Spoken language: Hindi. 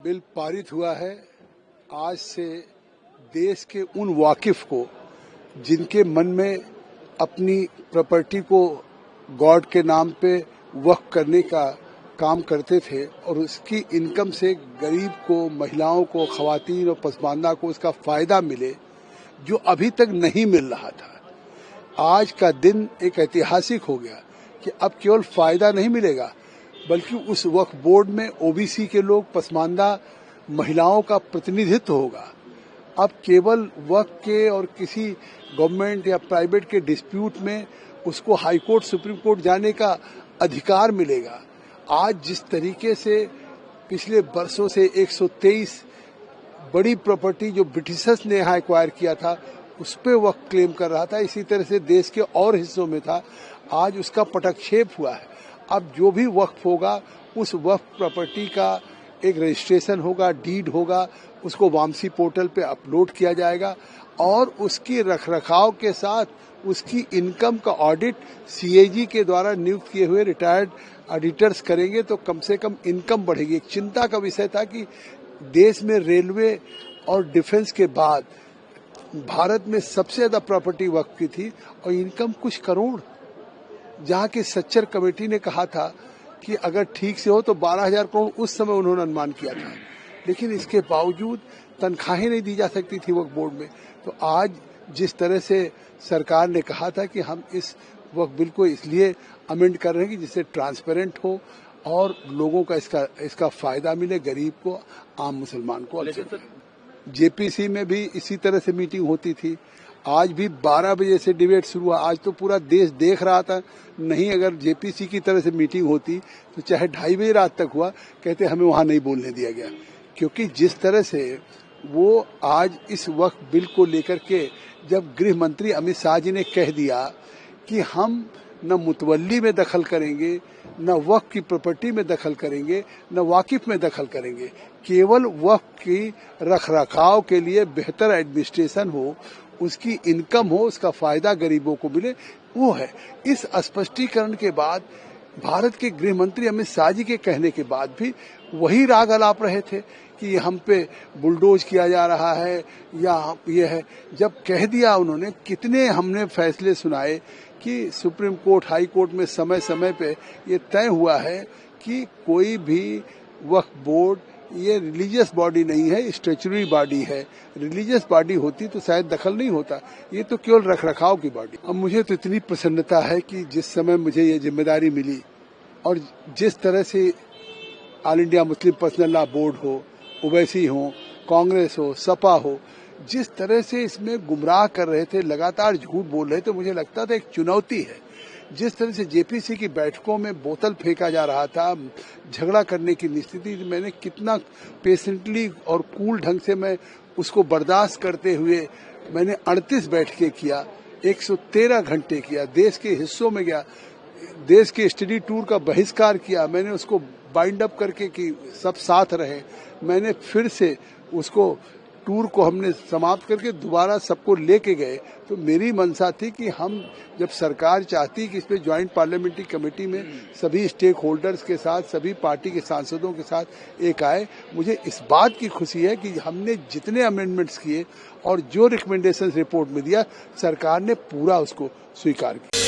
बिल पारित हुआ है। आज से देश के उन वाकिफ को जिनके मन में अपनी प्रॉपर्टी को गॉड के नाम पे वक्फ करने का काम करते थे और उसकी इनकम से गरीब को, महिलाओं को, खवातीन और पसमानदा को उसका फायदा मिले, जो अभी तक नहीं मिल रहा था। आज का दिन एक ऐतिहासिक हो गया कि अब केवल फायदा नहीं मिलेगा बल्कि उस वक्फ बोर्ड में ओबीसी के लोग, पसमानदा महिलाओं का प्रतिनिधित्व होगा। अब केवल वक्फ के और किसी गवर्नमेंट या प्राइवेट के डिस्प्यूट में उसको हाई कोर्ट, सुप्रीम कोर्ट जाने का अधिकार मिलेगा। आज जिस तरीके से पिछले वर्षों से 123 बड़ी प्रॉपर्टी जो ब्रिटिशर्स ने यहाँ एक्वायर किया था उस पे वक्फ क्लेम कर रहा था, इसी तरह से देश के और हिस्सों में था, आज उसका पटक्षेप हुआ है। अब जो भी वक्फ होगा उस वक्फ प्रॉपर्टी का एक रजिस्ट्रेशन होगा, डीड होगा, उसको वामसी पोर्टल पे अपलोड किया जाएगा और उसकी रखरखाव के साथ उसकी इनकम का ऑडिट सीएजी के द्वारा नियुक्त किए हुए रिटायर्ड ऑडिटर्स करेंगे, तो कम से कम इनकम बढ़ेगी। एक चिंता का विषय था कि देश में रेलवे और डिफेंस के बाद भारत में सबसे ज्यादा प्रॉपर्टी वक्फ की थी और इनकम कुछ करोड़, जहाँ की सच्चर कमेटी ने कहा था कि अगर ठीक से हो तो 12,000 करोड़ उस समय उन्होंने अनुमान किया था, लेकिन इसके बावजूद तनख्वाहें नहीं दी जा सकती थी वक्फ बोर्ड में। तो आज जिस तरह से सरकार ने कहा था कि हम इस वक्फ बिल को इसलिए अमेंड कर रहे हैं कि जिससे ट्रांसपेरेंट हो और लोगों का इसका फायदा मिले, गरीब को, आम मुसलमान को। जेपीसी में भी इसी तरह से मीटिंग होती थी। आज भी 12 बजे से डिबेट शुरू हुआ। आज तो पूरा देश देख रहा था, नहीं अगर जेपीसी की तरह से मीटिंग होती तो चाहे 2:30 बजे रात तक हुआ, कहते हमें वहां नहीं बोलने दिया गया। क्योंकि जिस तरह से वो आज इस वक्फ बिल को लेकर के जब गृह मंत्री अमित शाह जी ने कह दिया कि हम न मुतवल्ली में दखल करेंगे, न वक्फ की प्रॉपर्टी में दखल करेंगे, न वाकिफ में दखल करेंगे, केवल वक्फ की रखरखाव के लिए बेहतर एडमिनिस्ट्रेशन हो, उसकी इनकम हो, उसका फायदा गरीबों को मिले, वो है। इस स्पष्टीकरण के बाद भारत के गृह मंत्री अमित शाह जी के कहने के बाद भी वही राग अलाप रहे थे कि हम पे बुलडोज किया जा रहा है या ये है। जब कह दिया उन्होंने, कितने हमने फैसले सुनाए कि सुप्रीम कोर्ट, हाई कोर्ट में समय समय पे ये तय हुआ है कि कोई भी वक्फ बोर्ड ये रिलीजियस बॉडी नहीं है, स्टैच्यूटरी बॉडी है। रिलीजियस बॉडी होती तो शायद दखल नहीं होता, ये तो केवल रखरखाव की बॉडी। अब मुझे तो इतनी प्रसन्नता है कि जिस समय मुझे ये जिम्मेदारी मिली और जिस तरह से all India Muslim personal law board हो, ओवैसी हो, कांग्रेस हो, सपा हो, जिस तरह से इसमें गुमराह कर रहे थे, लगातार झूठ बोल रहे थे, मुझे लगता था एक चुनौती है। जिस तरह से जेपीसी की बैठकों में बोतल फेंका जा रहा था, झगड़ा करने की स्थिति, मैंने कितना पेशेंटली और कूल ढंग से मैं उसको बर्दाश्त करते हुए मैंने 38 बैठकें किया, 113 घंटे किया, देश के हिस्सों में गया, देश के स्टडी टूर का बहिष्कार किया, मैंने उसको बाइंड अप करके कि सब साथ रहे। मैंने फिर से उसको टूर को हमने समाप्त करके दोबारा सबको लेके गए। तो मेरी मंशा थी कि हम जब सरकार चाहती कि इसमें ज्वाइंट पार्लियामेंट्री कमेटी में सभी स्टेक होल्डर्स के साथ, सभी पार्टी के सांसदों के साथ एक आए। मुझे इस बात की खुशी है कि हमने जितने अमेंडमेंट्स किए और जो रिकमेंडेशंस रिपोर्ट में दिया, सरकार ने पूरा उसको स्वीकार किया।